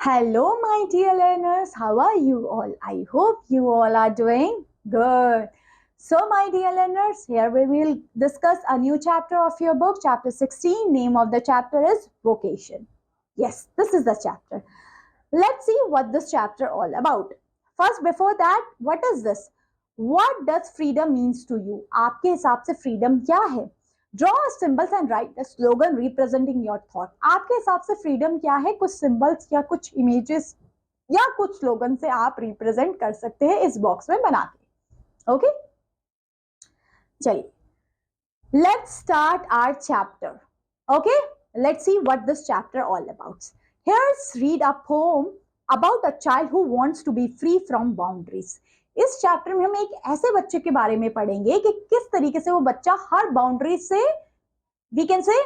Hello, my dear learners. How are you all? I hope you all are doing good. So, my dear learners, here we will discuss a new chapter of your book, chapter 16. Name of the chapter is Vocation. Yes, this is the chapter. Let's see what this chapter all about. First, before that, what is this? What does freedom means to you? आपके हिसाब से freedom क्या है? Draw symbols and write a slogan representing your thought. आपके हिसाब से freedom क्या है? कुछ symbols या कुछ images या कुछ slogan से आप represent कर सकते हैं इस box में बना के. Okay? चलिए. Let's start our chapter. Okay? Let's see what this chapter all about. Here's read a poem about a child who wants to be free from boundaries. इस चैप्टर में हम एक ऐसे बच्चे के बारे में पढ़ेंगे कि किस तरीके से वो बच्चा हर बाउंड्री से वी कैन से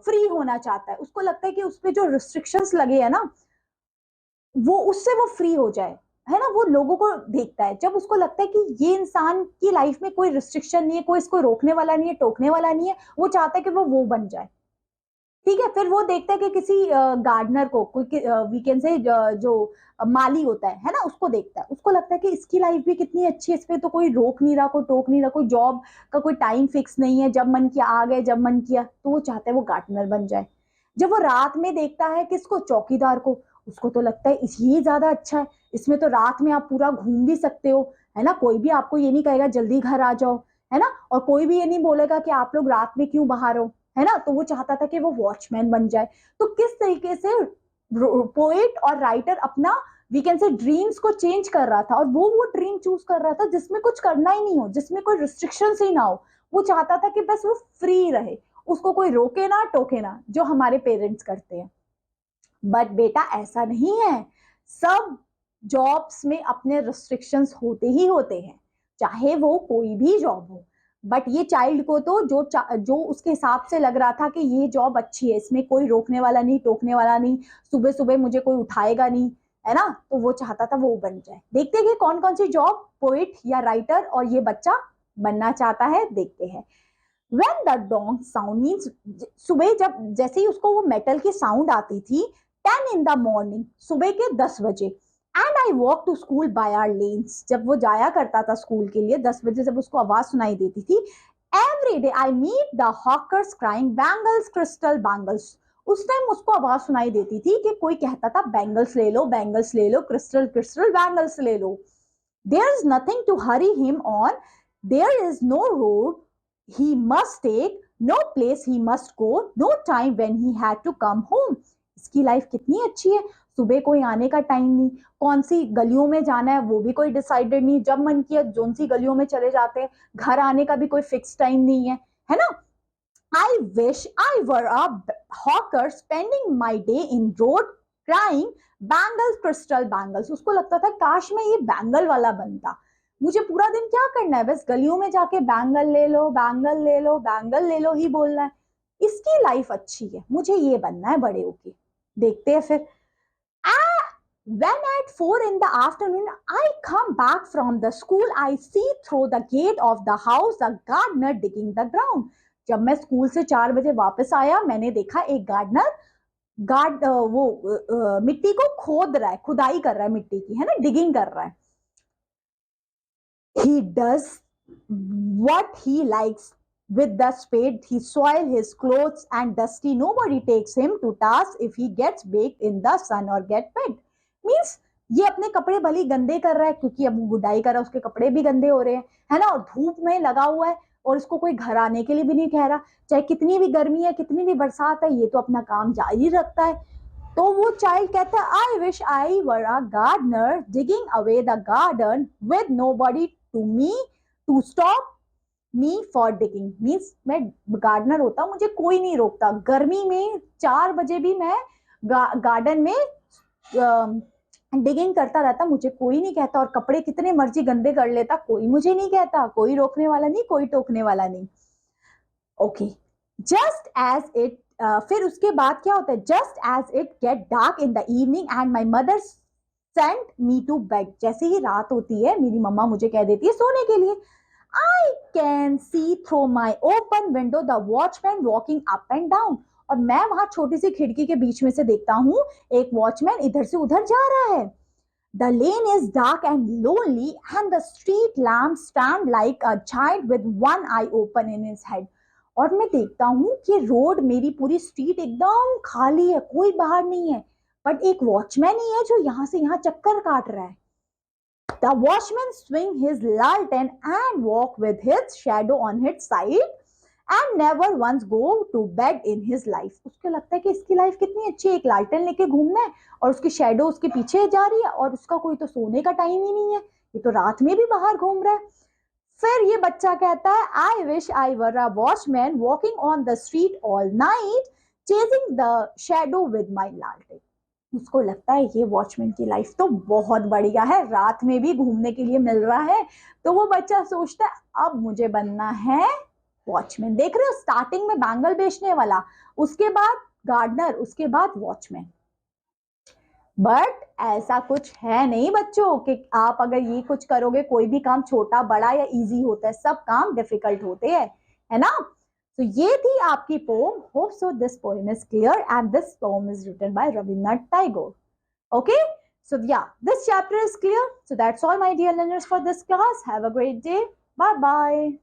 फ्री होना चाहता है. उसको लगता है कि उस पे जो रिस्ट्रिक्शंस लगे हैं ना वो उससे वो फ्री हो जाए, है ना. वो लोगों को देखता है जब उसको लगता है कि ये इंसान की लाइफ में कोई रिस्ट्रिक्शन नहीं है, कोई इसको रोकने वाला नहीं है, टोकने वाला नहीं है, वो चाहता है कि वो बन जाए. ठीक है. फिर वो देखता है कि किसी गार्डनर को, कोई वी कैन से जो माली होता है ना, उसको देखता है. उसको लगता है कि इसकी लाइफ भी कितनी अच्छी है, इस पे तो कोई रोक नहीं रहा, कोई टोक नहीं रहा, कोई जॉब का कोई टाइम फिक्स नहीं है, जब मन किया आ गए, जब मन किया. तो वो चाहता है वो गार्डनर बन जाए. जब वो रात में देखता है किसको, चौकीदार को, उसको तो लगता है ये ज्यादा अच्छा है, इसमें तो रात में आप पूरा घूम भी सकते हो, है ना. कोई भी आपको ये नहीं कहेगा जल्दी घर आ जाओ, है ना. और कोई भी ये नहीं बोलेगा कि आप लोग रात में क्यों बाहर हो, है ना. तो वो चाहता था कि वो वॉचमैन बन जाए. तो किस तरीके से पोएट और राइटर अपना वी कैन से ड्रीम्स को चेंज कर रहा था, और वो ड्रीम चूज कर रहा था जिसमें कुछ करना ही नहीं हो, जिसमें कोई रिस्ट्रिक्शन ही ना हो. वो चाहता था कि बस वो फ्री रहे, उसको कोई रोके ना टोके ना, जो हमारे पेरेंट्स करते हैं. बट बेटा ऐसा नहीं है. सब जॉब्स में अपने रिस्ट्रिक्शंस होते ही होते हैं, चाहे वो कोई भी जॉब हो. बट ये चाइल्ड को तो जो उसके हिसाब से लग रहा था कि ये जॉब अच्छी है, इसमें कोई रोकने वाला नहीं, टोकने वाला नहीं, सुबह सुबह मुझे कोई उठाएगा नहीं, है ना. तो वो चाहता था वो बन जाए. देखते हैं कि कौन कौन सी जॉब पोइट या राइटर और ये बच्चा बनना चाहता है. देखते हैं. When the dawn sound means सुबह जब जैसे ही उसको वो मेटल की साउंड आती थी, 10 in the morning, सुबह के 10 बजे. And I walk to school by our lanes, जब वो जाया करता था स्कूल के लिए 10 बजे, जब उसको आवाज सुनाई देती थी. Every day I meet the hawkers crying bangles, crystal bangles. उस टाइम उसको आवाज सुनाई देती थी कि कोई कहता था बैंगल्स ले लो, बैंगल्स ले लो, क्रिस्टल क्रिस्टल बैंगल्स ले लो. There is nothing to hurry him on. There is no road he must take, no place he must go, no time when he had to come home. इसकी life कितनी अच्छी है. सुबह कोई आने का time नहीं, कौन सी गलियों में जाना है वो भी कोई डिसाइडेड नहीं, जब मन किया जोन सी गलियों में चले जाते हैं. घर आने का भी कोई फिक्स टाइम नहीं है ना. I wish I were a hawker spending my day in road crying bangles, crystal bangles. उसको लगता था काश मैं ये बैंगल वाला बनता. मुझे पूरा दिन क्या करना है, बस गलियों में जाके बैंगल ले लो, बैंगल ले लो, बैंगल ले लो ही बोलना है. इसकी लाइफ अच्छी है, मुझे ये बनना है बड़े होके. देखते हैं फिर. When at 4 in the afternoon I come back from the school, I see through the gate of the house a gardener digging the ground. जब मैं स्कूल से 4 बजे वापस आया, मैंने देखा एक गार्डनर मिट्टी को खोद रहा है, खुदाई कर रहा है मिट्टी की, है ना, डिगिंग कर रहा है. He does what he likes with the spade. He soil his clothes and dusty. Nobody takes him to task if he gets baked in the sun or get wet. Means ये अपने कपड़े भली गंदे कर रहा है, क्योंकि अब गुडाई कर रहा है, उसके कपड़े भी गंदे हो रहे हैं, है ना, और धूप में लगा हुआ है, और इसको कोई घर आने के लिए भी नहीं कह रहा. चाहे कितनी भी गर्मी है, कितनी भी बरसात है, ये तो अपना काम जारी रखता है. तो वो चाइल्ड कहता है, I wish I were a gardener digging away the garden with nobody to stop me for digging. Means मैं गार्डनर होता, मुझे कोई नहीं रोकता. गर्मी में 4 बजे भी मैं गार्डन में डिगिंग करता रहता, मुझे कोई नहीं कहता. और कपड़े कितने मर्जी गंदे कर लेता, कोई मुझे नहीं कहता, कोई रोकने वाला नहीं, कोई टोकने वाला नहीं. ओके. जस्ट एज इट फिर उसके बाद क्या होता है, just as it get dark in the evening and my mother send me to bed. जैसे ही रात होती है, मेरी मम्मा मुझे कह देती है सोने के लिए. I can see through my open window the watchman walking up and down. और मैं वहां छोटी सी खिड़की के बीच में से देखता हूँ एक वॉचमैन इधर से उधर जा रहा है. The lane is dark and lonely, and the street lamps stand like a child with one eye open in his head. और मैं देखता हूँ कि रोड, मेरी पूरी स्ट्रीट एकदम खाली है, कोई बाहर नहीं है, बट एक वॉचमैन ही है जो यहाँ से यहाँ चक्कर काट रहा है. The watchman swing his lantern and walk with his shadow on his side and never once go to bed in his life. उसको लगता है कि इसकी लाइफ कितनी अच्छी है, एक लालटेन लेके घूमना है और उसकी शैडो उसके पीछे जा रही है और उसका कोई तो सोने का टाइम ही नहीं है, ये तो रात में भी बाहर घूम रहा है. फिर ये बच्चा कहता है, I wish I were a watchman walking on the street all night chasing the shadow with my लालटेन. उसको लगता है ये वॉचमैन की लाइफ तो बहुत बढ़िया है, रात में भी घूमने के लिए मिल रहा है. तो वो बच्चा सोचता है अब मुझे बनना है वॉचमैन. देख रहे हो, स्टार्टिंग में बैंगल बेचने वाला, उसके बाद गार्डनर, उसके बाद वॉचमैन. बट ऐसा कुछ है नहीं बच्चों कि आप अगर ये कुछ करोगे, कोई भी काम छोटा बड़ा या इजी होता है, सब काम डिफिकल्ट होते हैं, है ना. तो ये थी आपकी poem. Hope so this poem is clear and this poem is written by Rabindranath Tagore. Okay, so yeah, this chapter is clear. So that's all, my dear learners, for this class. Have a great day. Bye bye.